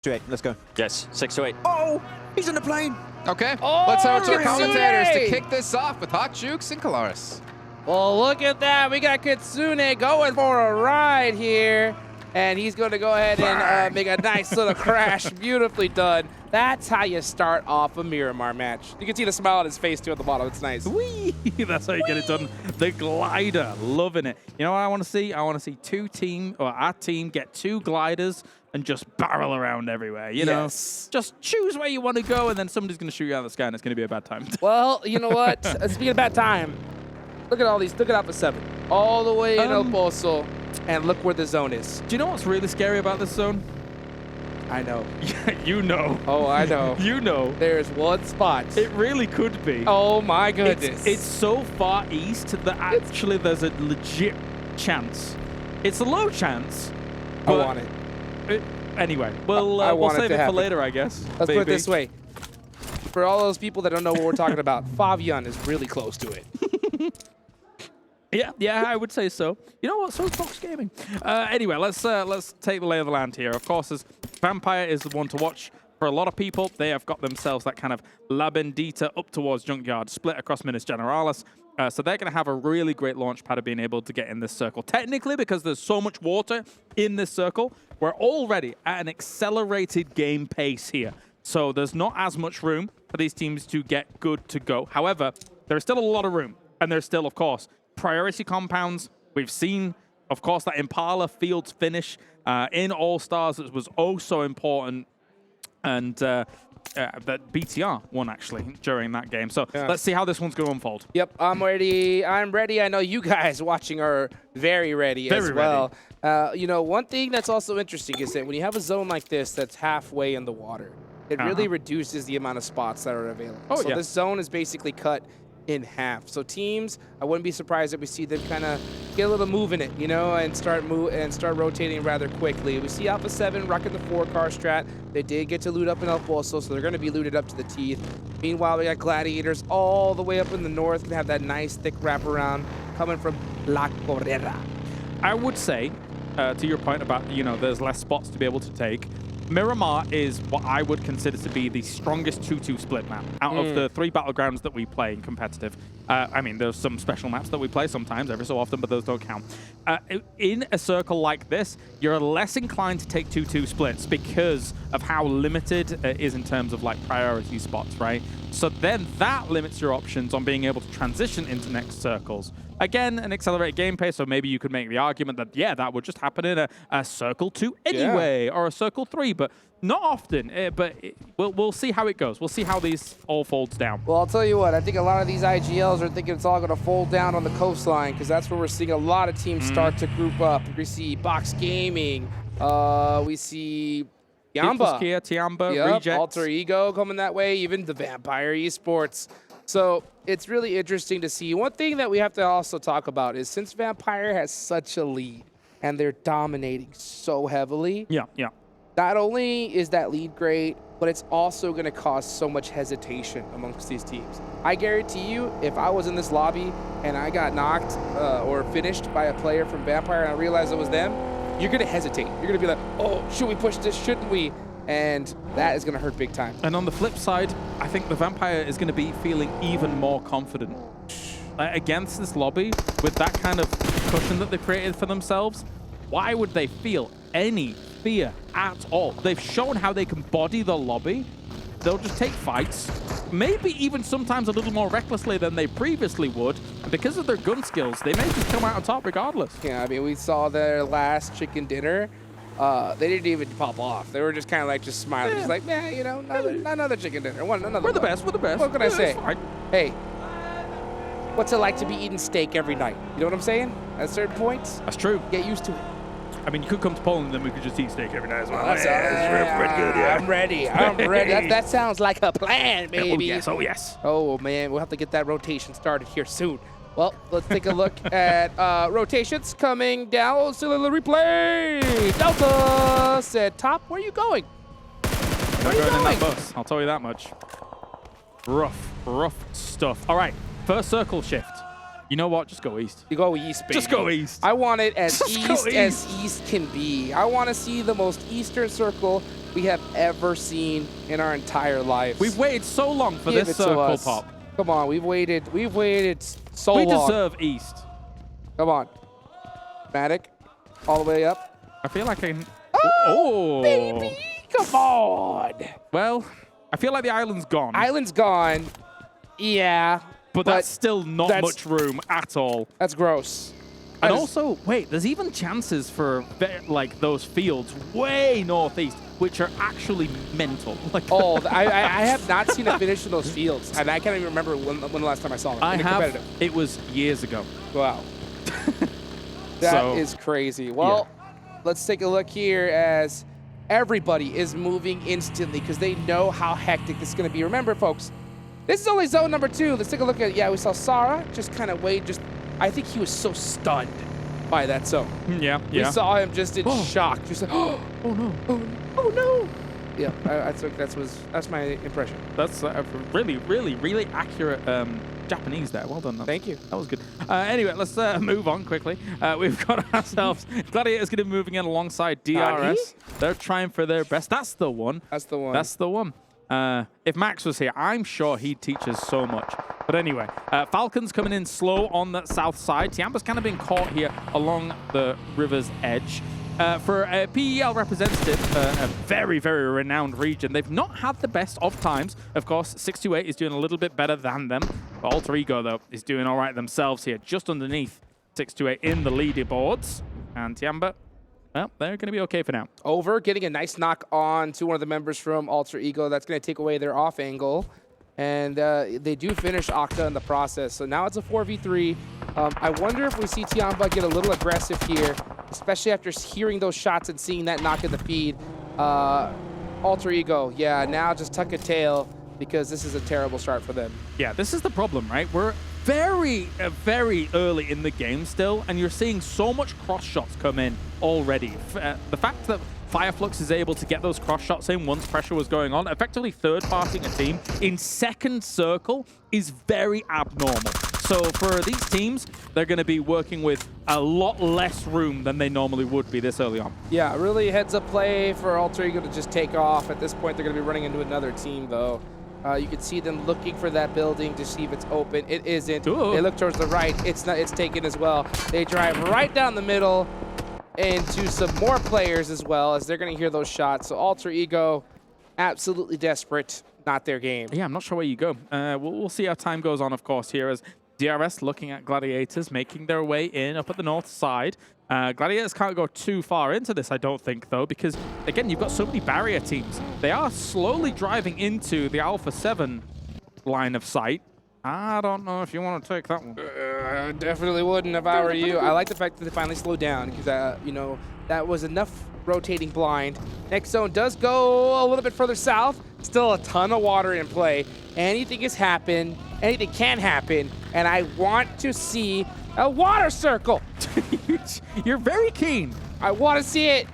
to 8, let's go. Yes, 6 to 8. Oh, he's in the plane. Okay, Oh, let's over to our Kitsune! commentators to kick this off with Hot Jukes and Kalaris. Well, look at that. We got Kitsune going for a ride here. And he's going to go ahead and make a nice little crash. Beautifully done. That's how you start off a Miramar match. You can see the smile on his face, too, at the bottom. It's nice. Whee! That's how you get it done. The glider, loving it. You know what I want to see? I want to see our team get 2 gliders and just barrel around everywhere, you know? Just choose where you want to go, and then somebody's going to shoot you out of the sky, and it's going to be a bad time. Well, you know what? Speaking of bad time, look at all these. Look at Alpha 7. All the way in El Pozo, and look where the zone is. Do you know what's really scary about this zone? I know. You know. Oh, I know. You know. There's one spot. It really could be. Oh, my goodness. It's so far east that actually there's a legit chance. It's a low chance. I want it. Anyway, we'll save it for later, I guess. Let's put it this way. For all those people that don't know what we're talking about, Favian is really close to it. Yeah, I would say so. You know what? So is Fox Gaming. Anyway, let's take the lay of the land here. Of course, as Vampire is the one to watch for a lot of people. They have got themselves that kind of La Bendita up towards Junkyard, split across Minas Generalis. So they're going to have a really great launch pad of being able to get in this circle. Technically, because there's so much water in this circle, we're already at an accelerated game pace here. So there's not as much room for these teams to get good to go. However, there is still a lot of room. And there's still, of course, priority compounds. We've seen, of course, that Impala Fields finish in All-Stars that was oh so important. And that BTR won, actually, during that game. So let's see how this one's going to unfold. Yep, I'm ready. I'm ready. I know you guys watching are very ready as well. You know, one thing that's also interesting is that when you have a zone like this that's halfway in the water, it really reduces the amount of spots that are available. So this zone is basically cut in half. So teams, I wouldn't be surprised if we see them kind of get a little move in it, you know, and start rotating rather quickly. We see Alpha 7 rocking the 4-car strat. They did get to loot up in El Pozo, so they're going to be looted up to the teeth. Meanwhile, we got Gladiators all the way up in the north, going to have that nice thick wraparound coming from La Correra. I would say, to your point about, you know, there's less spots to be able to take, Miramar is what I would consider to be the strongest 2-2 split map out of the 3 battlegrounds that we play in competitive. I mean, there's some special maps that we play sometimes, every so often, but those don't count. In a circle like this, you're less inclined to take 2-2 splits because of how limited it is in terms of like priority spots, right? So then that limits your options on being able to transition into next circles. Again, an accelerated game pace, so maybe you could make the argument that, yeah, that would just happen in a Circle 2 anyway, or a Circle 3, but not often. We'll see how it goes. We'll see how these all folds down. Well, I'll tell you what, I think a lot of these IGLs are thinking it's all going to fold down on the coastline, because that's where we're seeing a lot of teams start to group up. We see Box Gaming, we see Yamba, Kia, Tiamba, Rejects. Alter Ego coming that way, even the Vampire Esports. So it's really interesting to see. One thing that we have to also talk about is since Vampire has such a lead and they're dominating so heavily, not only is that lead great, but it's also going to cause so much hesitation amongst these teams. I guarantee you, if I was in this lobby and I got knocked or finished by a player from Vampire and I realized it was them, you're going to hesitate. You're going to be like, oh, should we push this? Shouldn't we? And that is going to hurt big time. And on the flip side, I think the Vampire is going to be feeling even more confident. Against this lobby, with that kind of cushion that they've created for themselves, why would they feel any fear at all? They've shown how they can body the lobby. They'll just take fights, maybe even sometimes a little more recklessly than they previously would. And because of their gun skills, they may just come out on top regardless. Yeah, I mean, we saw their last chicken dinner. They didn't even pop off. They were just kind of like just smiling, just like, man, you know, another chicken dinner. We're the best. We're the best. What can I say? Hey, what's it like to be eating steak every night? You know what I'm saying? At certain points, that's true. Get used to it. I mean, you could come to Poland, and then we could just eat steak every night as well. That's pretty good, yeah. I'm ready. I'm ready. That sounds like a plan, baby. Oh, yes. Oh, yes. Oh, man. We'll have to get that rotation started here soon. Well, let's take a look at rotations coming down. Let's do a little replay. Delta said, top, where are you going? Not going in that bus. I'll tell you that much. Rough stuff. All right, first circle shift. You know what? Just go east. You go east, baby. Just go east. I want it as east as east can be. I want to see the most eastern circle we have ever seen in our entire lives. We've waited so long for Give this it to circle us. pop. Come on, we've waited so We long. deserve East. Come on. Matic, all the way up. I feel like I can... Oh, baby! Come on! Well, I feel like the island's gone. Island's gone. Yeah. But that's still not much room at all. That's gross. And also, wait, there's even chances for like those fields way northeast, which are actually mental. Like, oh, I have not seen a finish in those fields, and I can't even remember when the last time I saw them. I have. It was years ago. Wow. That is crazy. Well, let's take a look here as everybody is moving instantly because they know how hectic this is going to be. Remember, folks, this is only zone number 2. Let's take a look at, we saw Sarah just kind of wait. I think he was so stunned by that zone. Yeah. We saw him just in shock. Just like, oh no, oh no. Yeah, I think that's my impression. That's really, really, really accurate Japanese there. Well done. Thank you. That was good. Anyway, let's move on quickly. We've got ourselves Gladiators going to be moving in alongside DRS. They're trying for their best. That's the one. That's the one. That's the one. If Max was here, I'm sure he'd teach us so much. But anyway, Falcons coming in slow on that south side. Tiamba's kind of been caught here along the river's edge. For a PEL representative, a very, very renowned region, they've not had the best of times. Of course, 628 is doing a little bit better than them. But Alter Ego, though, is doing all right themselves here, just underneath 628 in the leaderboards. And Tiamba, well, they're going to be okay for now. Over, getting a nice knock on to one of the members from Alter Ego. That's going to take away their off angle. And they do finish Octa in the process. So now it's a 4v3. I wonder if we see Tiamba get a little aggressive here, especially after hearing those shots and seeing that knock in the feed. Alter Ego, now just tuck a tail because this is a terrible start for them. Yeah, this is the problem, right? We're very, very early in the game still, and you're seeing so much cross shots come in already. The fact that Fireflux is able to get those cross shots in once pressure was going on, effectively third-partying a team in second circle is very abnormal. So for these teams, they're going to be working with a lot less room than they normally would be this early on. Yeah, really heads-up play for Alter Ego to just take off. At this point, they're going to be running into another team, though. You can see them looking for that building to see if it's open. It isn't. Ooh. They look towards the right. It's not. It's taken as well. They drive right down the middle into some more players as well, as they're going to hear those shots. So Alter Ego, absolutely desperate. Not their game. Yeah, I'm not sure where you go. We'll see how time goes on, of course, here as DRS looking at Gladiators, making their way in up at the north side. Gladiators can't go too far into this, I don't think, though, because, again, you've got so many barrier teams. They are slowly driving into the Alpha 7 line of sight. I don't know if you want to take that one. Definitely wouldn't if I were you. I like the fact that they finally slowed down because, you know, that was enough rotating blind. Next zone does go a little bit further south. Still a ton of water in play. Anything can happen, and I want to see a water circle. You're very keen. I want to see it.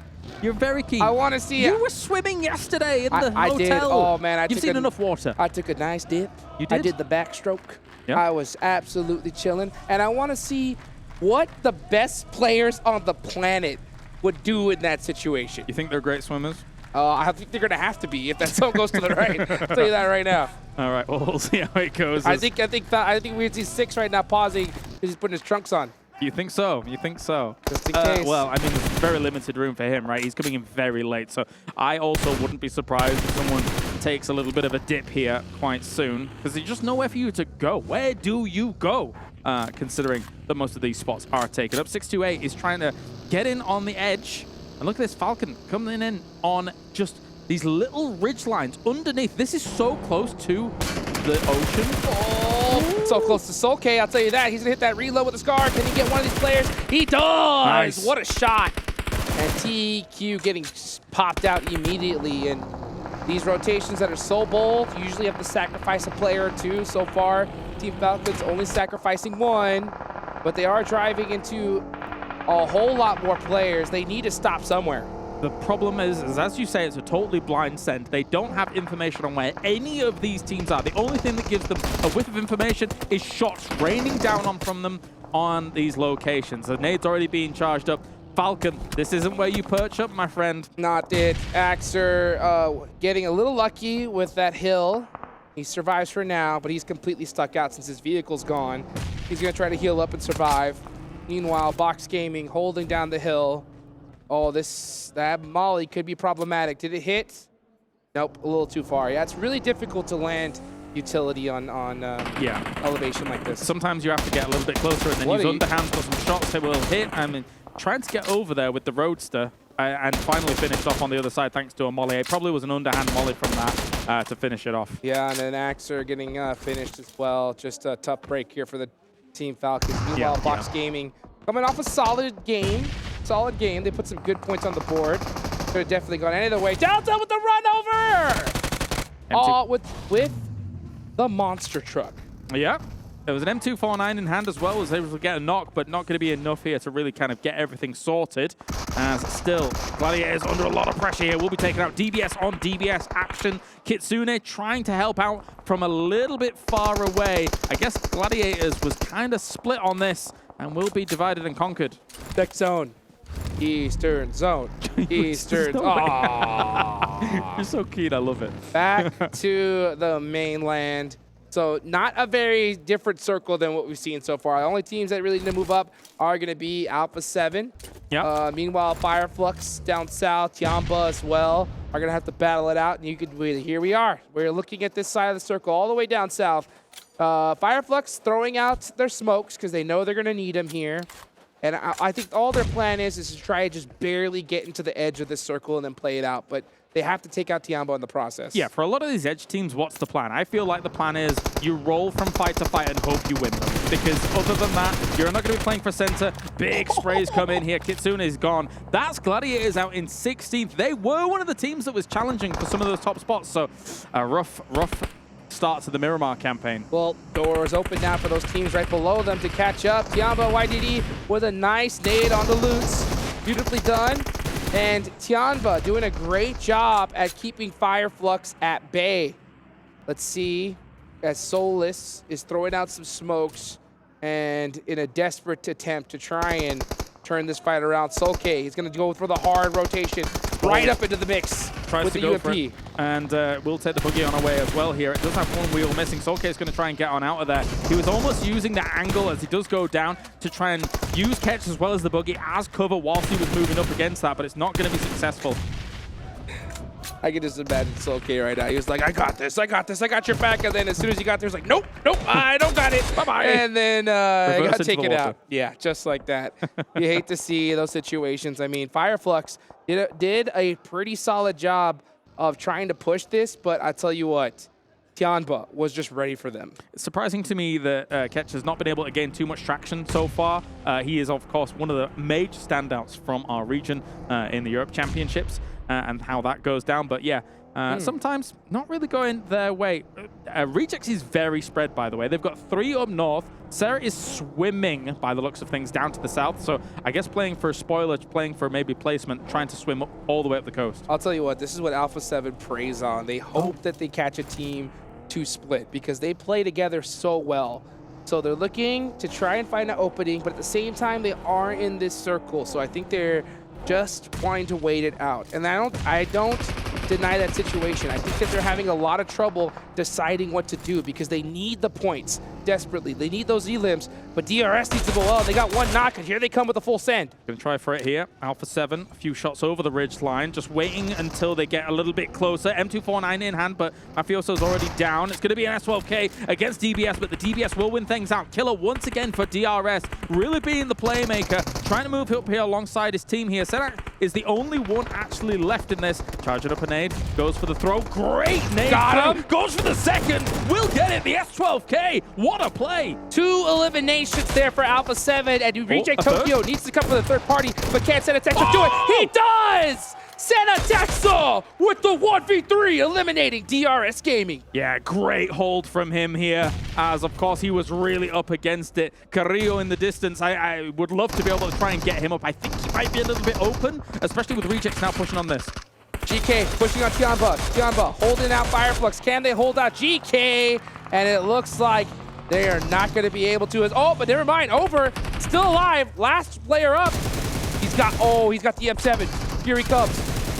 You're very keen. I want to see it. You were swimming yesterday in the hotel. I did. Oh, man. You've seen enough water. I took a nice dip. You did? I did the backstroke. Yep. I was absolutely chilling. And I want to see what the best players on the planet would do in that situation. You think they're great swimmers? I think they're going to have to be if that zone goes to the right. I'll tell you that right now. All right, well, we'll see how it goes. I think we'd see 6 right now pausing because he's putting his trunks on. You think so? You think so? Just in case. Well, I mean, there's very limited room for him, right? He's coming in very late, so I also wouldn't be surprised if someone takes a little bit of a dip here quite soon, because there's just nowhere for you to go. Where do you go? Considering that most of these spots are taken up. 628 is trying to get in on the edge, and look at this Falcon coming in on just these little ridge lines underneath. This is so close to the ocean. Oh, so close to Soul K, I'll tell you that. He's going to hit that reload with the Scar. Can he get one of these players? He does! Nice. What a shot. And TQ getting popped out immediately. And these rotations that are so bold usually have to sacrifice a player or two. So far, Team Falcons only sacrificing 1. But they are driving into a whole lot more players. They need to stop somewhere. The problem is, as you say, it's a totally blind scent. They don't have information on where any of these teams are. The only thing that gives them a whiff of information is shots raining down from them on these locations. The nade's already being charged up. Falcon, this isn't where you perch up, my friend. Not it. Axer getting a little lucky with that hill. He survives for now, but he's completely stuck out since his vehicle's gone. He's going to try to heal up and survive. Meanwhile, Box Gaming holding down the hill. Oh, that molly could be problematic. Did it hit? Nope, a little too far. Yeah, it's really difficult to land utility on elevation like this. Sometimes you have to get a little bit closer and then use underhand for some shots that will hit. I mean, trying to get over there with the Roadster and finally finished off on the other side thanks to a molly. It probably was an underhand molly from that to finish it off. Yeah, and then Axer getting finished as well. Just a tough break here for the Team Falcons. Meanwhile, Box Gaming coming off a solid game. They put some good points on the board. Could have definitely gone any other way. Delta with the run over! All with the monster truck. Yeah. There was an M249 in hand as well, was able to get a knock, but not going to be enough here to really kind of get everything sorted. As still, Gladiators under a lot of pressure here. Will be taking out DBS on DBS action. Kitsune trying to help out from a little bit far away. I guess Gladiators was kind of split on this and will be divided and conquered. Next zone. Eastern zone. Eastern. You're so keen, I love it. Back to the mainland. So not a very different circle than what we've seen so far. The only teams that really need to move up are going to be Alpha 7. Yep. Meanwhile, Fireflux down south, Yamba as well, are going to have to battle it out. And here we are. We're looking at this side of the circle all the way down south. Fireflux throwing out their smokes because they know they're going to need them here. And I think all their plan is to try to just barely get into the edge of this circle and then play it out. But they have to take out Tiamba in the process. Yeah, for a lot of these edge teams, what's the plan? I feel like the plan is you roll from fight to fight and hope you win them. Because other than that, you're not going to be playing for center. Big sprays come in here. Kitsune is gone. That's Gladiators out in 16th. They were one of the teams that was challenging for some of those top spots. So a rough start to the Miramar campaign. Well, doors open now for those teams right below them to catch up. Tiamba YDD with a nice nade on the loots. Beautifully done. And Tianba doing a great job at keeping Fireflux at bay. Let's see, as Solus is throwing out some smokes and in a desperate attempt to try and turn this fight around. Solke, he's going to go for the hard rotation right up into the mix. Tries to go for it, and we'll take the buggy on our way as well here. It does have one wheel missing. Solke is going to try and get on out of there. He was almost using that angle as he does go down to try and use catch as well as the buggy as cover whilst he was moving up against that, but it's not going to be successful. I can just imagine Solke right now. He was like, I got this, I got your back. And then as soon as he got there, he was like, nope, I don't got it. Bye-bye. And then I got taken out. Yeah, just like that. You hate to see those situations. I mean, Fireflux did a pretty solid job of trying to push this, but I tell you what, Tianba was just ready for them. It's surprising to me that Ketch has not been able to gain too much traction so far. He is, of course, one of the major standouts from our region in the Europe Championships and how that goes down. But yeah, sometimes not really going their way. Rejects is very spread, by the way. They've got 3 up north. Sarah is swimming, by the looks of things, down to the south. So I guess playing for spoilage, playing for maybe placement, trying to swim up all the way up the coast. I'll tell you what, this is what Alpha 7 preys on. They hope that they catch a team to split because they play together so well. So they're looking to try and find an opening, but at the same time, they are in this circle. So I think they're just wanting to wait it out. And I don't deny that situation. I think that they're having a lot of trouble deciding what to do because they need the points desperately. They need those elims, but DRS needs to go well. They got one knock, and here they come with a full send. Gonna try for it here. Alpha 7, a few shots over the ridge line, just waiting until they get a little bit closer. M249 in hand, but Mafioso's already down. It's gonna be an S12K against DBS, but the DBS will win things out. Killer once again for DRS, really being the playmaker, trying to move up here alongside his team here. Senak is the only one actually left in this. Charging up a nade, goes for the throw. Great nade. Got him. Goes for the second. Will get it. The S12K. What a play. 2 eliminations there for Alpha 7. And Reject Tokyo needs to come for the third party, but can't send a Texel do it. He does! Send a Texel with the 1v3, eliminating DRS Gaming. Yeah, great hold from him here, as of course he was really up against it. Carrillo in the distance. I would love to be able to try and get him up. I think he might be a little bit open, especially with Rejects now pushing on this. GK pushing on Tianba. Tianba holding out Fireflux. Can they hold out GK? And it looks like they are not going to be able to. But never mind. Over. Still alive. Last player up. He's got the M7. Here he comes.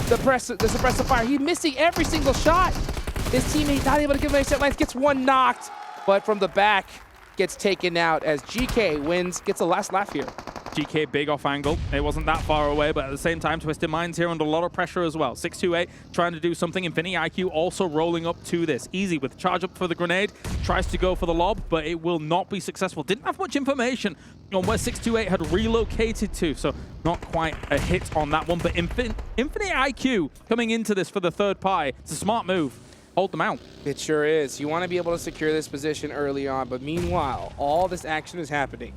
The suppressive fire. He's missing every single shot. His teammate not able to give him a set length, gets one knocked, but from the back gets taken out as GK wins, gets the last laugh here. GK big off angle. It wasn't that far away, but at the same time, Twisted Minds here under a lot of pressure as well. 628 trying to do something. Infinity IQ also rolling up to this. Easy with charge up for the grenade. Tries to go for the lob, but it will not be successful. Didn't have much information on where 628 had relocated to, so not quite a hit on that one. But Infinity IQ coming into this for the third pie. It's a smart move. Hold them out. It sure is. You want to be able to secure this position early on, but meanwhile, all this action is happening.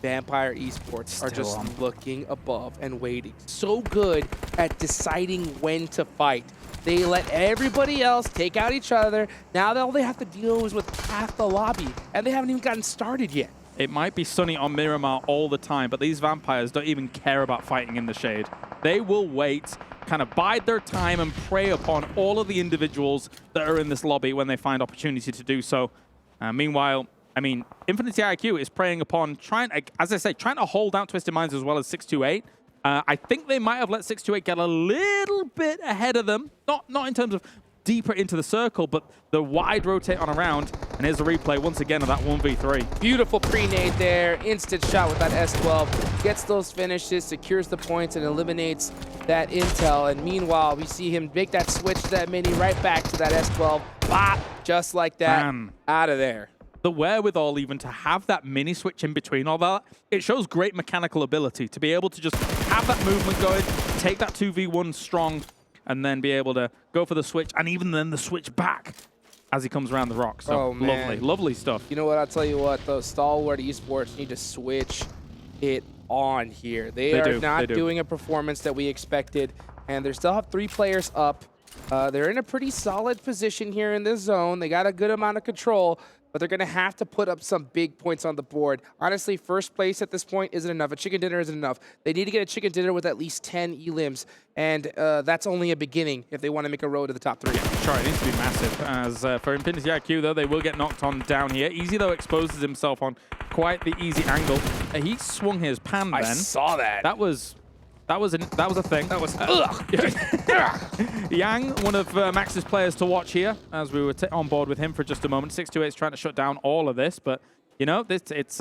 Vampire Esports are just looking above and waiting. So good at deciding when to fight. They let everybody else take out each other. Now all they have to deal is with half the lobby, and they haven't even gotten started yet. It might be sunny on Miramar all the time, but these vampires don't even care about fighting in the shade. They will wait, kind of bide their time and prey upon all of the individuals that are in this lobby when they find opportunity to do so. Meanwhile, I mean, Infinity IQ is preying upon trying to hold out Twisted Minds as well as 628. I think they might have let 628 get a little bit ahead of them. Not in terms of deeper into the circle, but the wide rotate on around. And here's the replay once again of that 1v3. Beautiful pre-nade there. Instant shot with that S12. Gets those finishes, secures the points, and eliminates that intel. And meanwhile, we see him make that switch to that mini right back to that S12. Bop! Just like that. Out of there. The wherewithal even to have that mini switch in between all that, it shows great mechanical ability to be able to just have that movement going, take that 2v1 strong, and then be able to go for the switch, and even then the switch back as he comes around the rock. So lovely stuff. You know what, I'll tell you what, those stalwart Esports need to switch it on here. They are not doing a performance that we expected, and they still have 3 players up. They're in a pretty solid position here in this zone. They got a good amount of control, but they're going to have to put up some big points on the board. Honestly, first place at this point isn't enough. A chicken dinner isn't enough. They need to get a chicken dinner with at least 10 elims, and that's only a beginning if they want to make a road to the top 3. Yeah, sure, it needs to be massive. As for Infinity IQ, though, they will get knocked on down here. Easy, though, exposes himself on quite the easy angle. He swung his pan then. I saw that. That was a thing. That was Yang, one of Max's players to watch here, as we were on board with him for just a moment. 628 is trying to shut down all of this, but you know, it's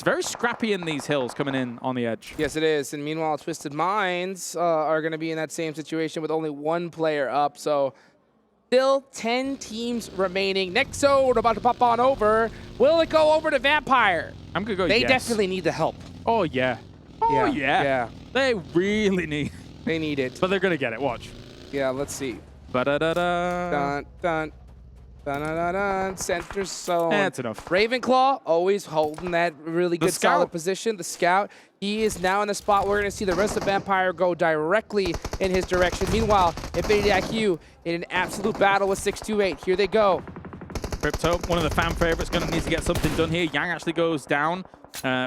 very scrappy in these hills coming in on the edge. Yes, it is. And meanwhile, Twisted Minds are going to be in that same situation with only 1 player up. So still 10 teams remaining. Next zone about to pop on over. Will it go over to Vampire? I'm going to go They yes. definitely need the help. Oh, yeah. Oh, yeah. They really need. They need it. But they're going to get it. Watch. Yeah, let's see. Ba-da-da-da. Dun, dun. Dun, dun, dun, dun. Center zone. That's enough. Ravenclaw always holding that really good solid position. The scout, he is now in the spot. We're going to see the rest of Vampire go directly in his direction. Meanwhile, Infinity IQ in an absolute battle with 628. Here they go. Crypto, one of the fan favorites, going to need to get something done here. Yang actually goes down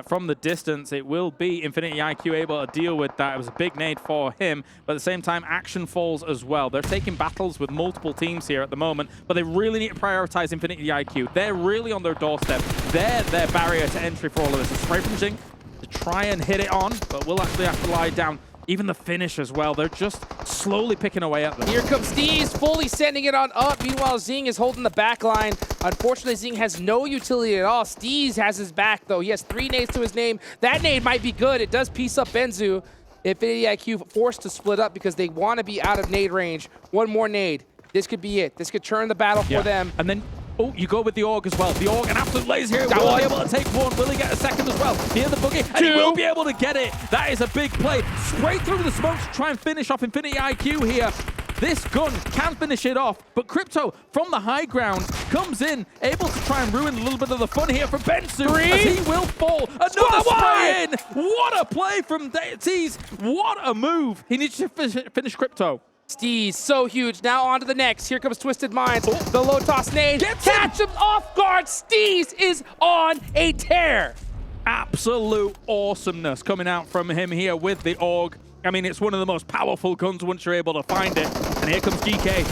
from the distance. It will be Infinity IQ able to deal with that. It was a big nade for him, but at the same time, action falls as well. They're taking battles with multiple teams here at the moment, but they really need to prioritize Infinity IQ. They're really on their doorstep. They're their barrier to entry for all of this. A spray from Jing to try and hit it on, but will actually have to lie down. Even the finish as well. They're just slowly picking away at them. Here comes Steez, fully sending it on up. Meanwhile, Zing is holding the back line. Unfortunately, Zing has no utility at all. Steez has his back, though. He has 3 nades to his name. That nade might be good. It does piece up Benzu. Infinity IQ forced to split up because they want to be out of nade range. 1 more nade. This could be it. This could turn the battle for them. And then, oh, you go with the Org as well. The Org, an absolute laser here. Will be able to take 1. Will he get a second as well? Near the boogie, and he will be able to get it. That is a big play. Straight through the smoke to try and finish off Infinity IQ here. This gun can finish it off, but Crypto, from the high ground, comes in, able to try and ruin a little bit of the fun here for Bensu, as he will fall. Another spray in! What a play from Tease! What a move! He needs to finish Crypto. Steez, so huge. Now on to the next. Here comes Twisted Minds. The low toss nade. Catch him off guard. Steez is on a tear. Absolute awesomeness coming out from him here with the Org. I mean, it's one of the most powerful guns once you're able to find it. And here comes GK.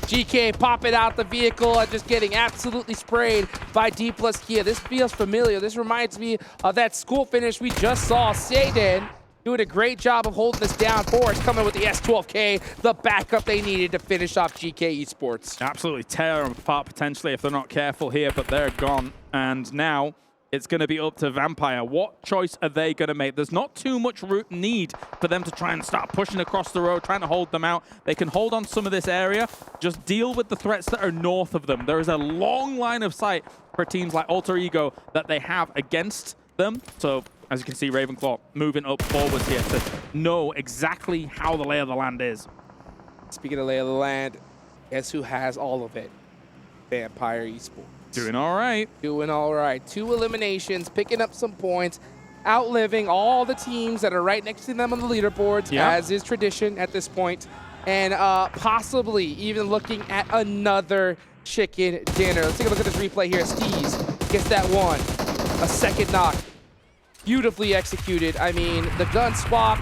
GK popping out the vehicle and just getting absolutely sprayed by D plus Kia. This feels familiar. This reminds me of that school finish we just saw. Sayden doing a great job of holding this down. Forrest coming with the S12K, the backup they needed to finish off GK Esports. Absolutely tear them apart potentially if they're not careful here, but they're gone. And now it's going to be up to Vampire. What choice are they going to make? There's not too much need for them to try and start pushing across the road, trying to hold them out. They can hold on some of this area, just deal with the threats that are north of them. There is a long line of sight for teams like Alter Ego that they have against them. So as you can see, Ravenclaw moving up forwards here to know exactly how the lay of the land is. Speaking of lay of the land, guess who has all of it? Vampire Esports. Doing all right. Doing all right. 2 eliminations, picking up some points, outliving all the teams that are right next to them on the leaderboards, as is tradition at this point, and possibly even looking at another chicken dinner. Let's take a look at this replay here. Steez gets that one. A second knock. Beautifully executed. I mean, the gun swap,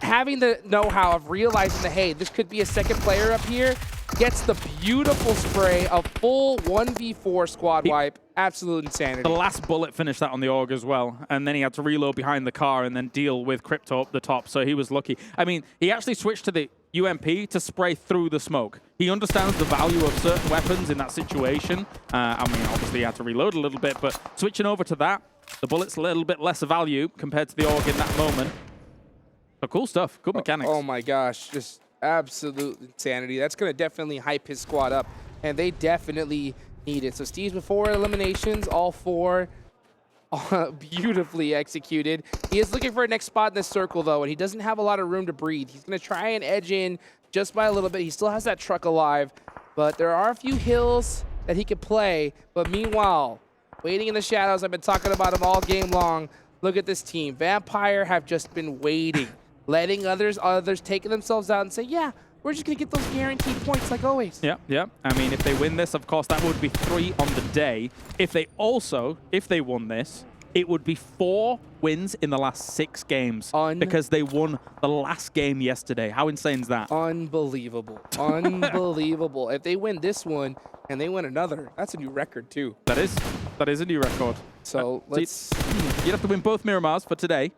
having the know-how of realizing that, hey, this could be a second player up here, gets the beautiful spray, a full 1v4 squad wipe. Absolute insanity. The last bullet finished that on the AUG as well, and then he had to reload behind the car and then deal with Crypto up the top, so he was lucky. I mean, he actually switched to the UMP to spray through the smoke. He understands the value of certain weapons in that situation. I mean, obviously he had to reload a little bit, but switching over to that, the bullet's a little bit less value compared to the AUG in that moment. So cool stuff, good mechanics. Oh my gosh, just absolute insanity. That's going to definitely hype his squad up, and they definitely need it. So Steve's before eliminations, all 4 beautifully executed. He is looking for a next spot in this circle, though, and he doesn't have a lot of room to breathe. He's going to try and edge in just by a little bit. He still has that truck alive, but there are a few hills that he could play. But meanwhile, waiting in the shadows, I've been talking about him all game long. Look at this team. Vampire have just been waiting, letting others taking themselves out and say, yeah, we're just going to get those guaranteed points like always. Yeah. I mean, if they win this, of course, that would be 3 on the day. If they won this, it would be 4 wins in the last 6 games because they won the last game yesterday. How insane is that? Unbelievable. Unbelievable. If they win this one and they win another, that's a new record, too. That is a new record. So let's... You'd have to win both Miramars for today.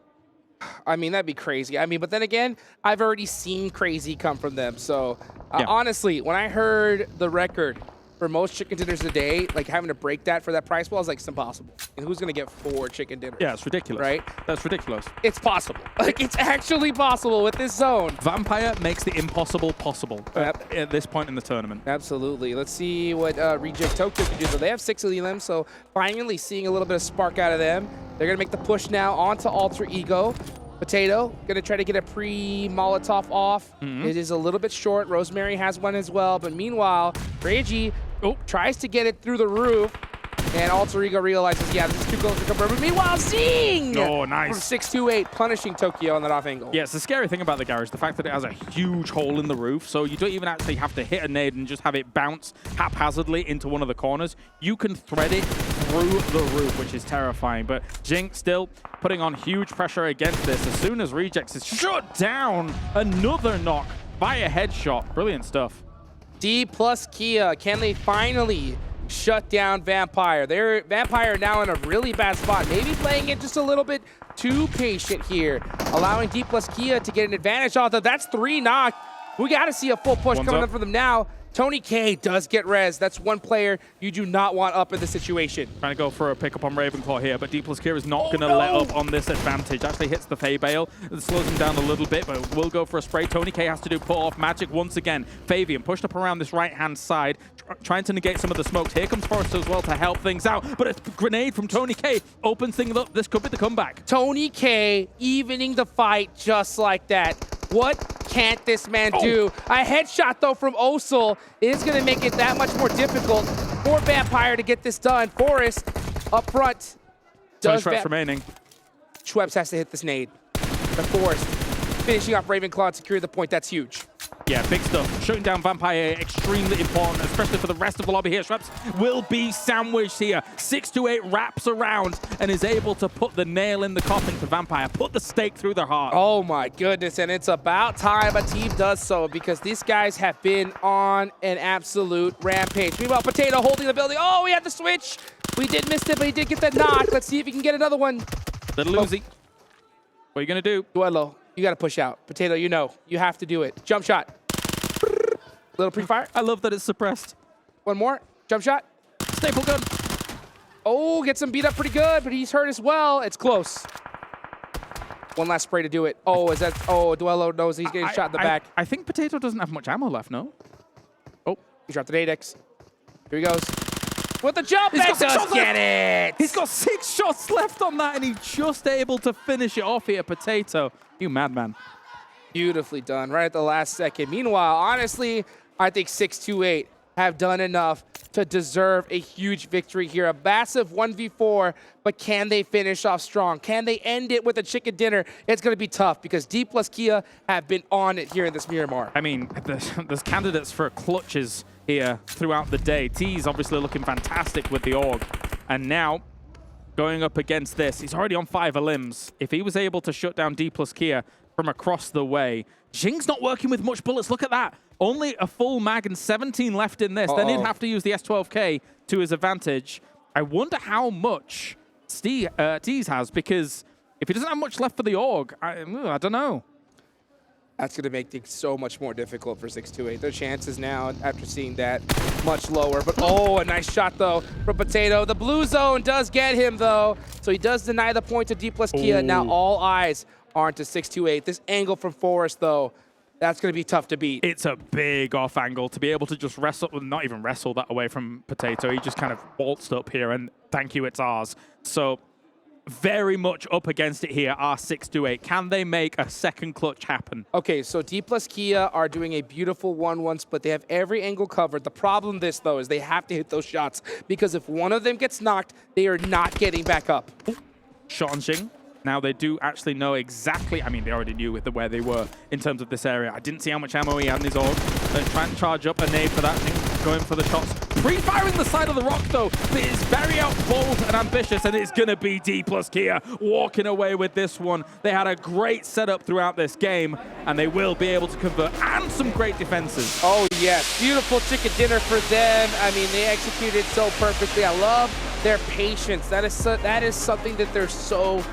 I mean, that'd be crazy. I mean, but then again, I've already seen crazy come from them. So honestly, when I heard the record for most chicken dinners a day, like having to break that for that price pool, I was like, it's impossible. And who's going to get 4 chicken dinners? Yeah, it's ridiculous. Right? That's ridiculous. It's possible. Like, it's actually possible with this zone. Vampire makes the impossible possible at this point in the tournament. Absolutely. Let's see what Reject Tokyo can do. So they have 6 of them, so finally seeing a little bit of spark out of them. They're going to make the push now onto Alter Ego. Potato, going to try to get a pre-Molotov off. It is a little bit short. Rosemary has one as well. But meanwhile, Reggie tries to get it through the roof. And Alter Ego realizes, yeah, this is too close to confirm. But meanwhile, Zing! Oh, nice. From 628, punishing Tokyo on that off angle. Yeah, it's the scary thing about the garage, the fact that it has a huge hole in the roof, so you don't even actually have to hit a nade and just have it bounce haphazardly into one of the corners. You can thread it through the roof, which is terrifying. But Jink still putting on huge pressure against this. As soon as Rejects is shut down, another knock by a headshot. Brilliant stuff. D plus Kia, can they finally shut down Vampire? They're Vampire now in a really bad spot. Maybe playing it just a little bit too patient here, allowing D plus Kia to get an advantage off of. That's 3 knock. We got to see a full push coming up for them now. Tony K does get res. That's one player you do not want up in the situation. Trying to go for a pickup on Ravenclaw here, but D plus Kia is not going to let up on this advantage. Actually hits the Fey Bale. It slows him down a little bit, but will go for a spray. Tony K has to do pull-off magic once again. Fabian pushed up around this right-hand side, trying to negate some of the smokes. Here comes Forrest as well to help things out, but a grenade from Tony K opens things up. This could be the comeback. Tony K evening the fight just like that. What can't this man do? A headshot, though, from Osul is going to make it that much more difficult for Vampire to get this done. Forrest up front. Does Schweppes remaining. Schweppes has to hit this nade. But Forrest finishing off Ravenclaw and secure the point. That's huge. Yeah, big stuff. Shutting down Vampire, extremely important, especially for the rest of the lobby here. Schweppes will be sandwiched here. 628 wraps around and is able to put the nail in the coffin for Vampire, put the stake through their heart. Oh my goodness, and it's about time a team does so because these guys have been on an absolute rampage. Meanwhile, Potato holding the building. Oh, we had the switch. We did miss it, but he did get that knock. Let's see if he can get another one. Little Uzi. What are you going to do? Duelo, you got to push out. Potato, you know. You have to do it. Jump shot. Little pre-fire. I love that it's suppressed. One more. Jump shot. Staple gun. Oh, gets him beat up pretty good, but he's hurt as well. It's close. One last spray to do it. Oh, is that... Oh, Duelo knows he's getting shot in the back. I think Potato doesn't have much ammo left, no? Oh. He dropped an 8x. Here he goes. With the jump, He's got does 6 shots get left. it! He's got 6 shots left on that, and he's just able to finish it off here, Potato. You madman. Beautifully done, right at the last second. Meanwhile, honestly, I think 628 have done enough to deserve a huge victory here. A massive 1v4, but can they finish off strong? Can they end it with a chicken dinner? It's going to be tough because D plus Kia have been on it here in this Miramar. I mean, there's candidates for clutches here throughout the day. T's obviously looking fantastic with the AUG. And now, going up against this, he's already on 5 limbs. If he was able to shut down D plus Kia from across the way, Jing's not working with much bullets. Look at that. Only a full mag and 17 left in this. Then he'd have to use the S12K to his advantage. I wonder how much Tease has, because if he doesn't have much left for the AUG, I don't know. That's going to make things so much more difficult for 628. Their chances now, after seeing that, much lower. But a nice shot, though, from Potato. The blue zone does get him, though. So he does deny the point to D plus Kia. Now all eyes are into 628. This angle from Forrest, though, that's going to be tough to beat. It's a big off angle to be able to just wrestle, not even wrestle that away from Potato. He just kind of waltzed up here, and thank you, it's ours. So very much up against it here, are 628. Can they make a second clutch happen? Okay, so D plus Kia are doing a beautiful 1-1 split. They have every angle covered. The problem this, though, is they have to hit those shots, because if one of them gets knocked, they are not getting back up. Shot on Jing. Now they do actually know exactly, I mean, they already knew where they were in terms of this area. I didn't see how much ammo he had in his AUG. They're trying to charge up a nade for that thing, going for the shots. Pre-firing the side of the rock, though. It is very bold and ambitious, and it's going to be D plus Kia walking away with this one. They had a great setup throughout this game, and they will be able to convert, and some great defenses. Oh, yes. Beautiful chicken dinner for them. I mean, they executed so perfectly. I love their patience. That is something that they're so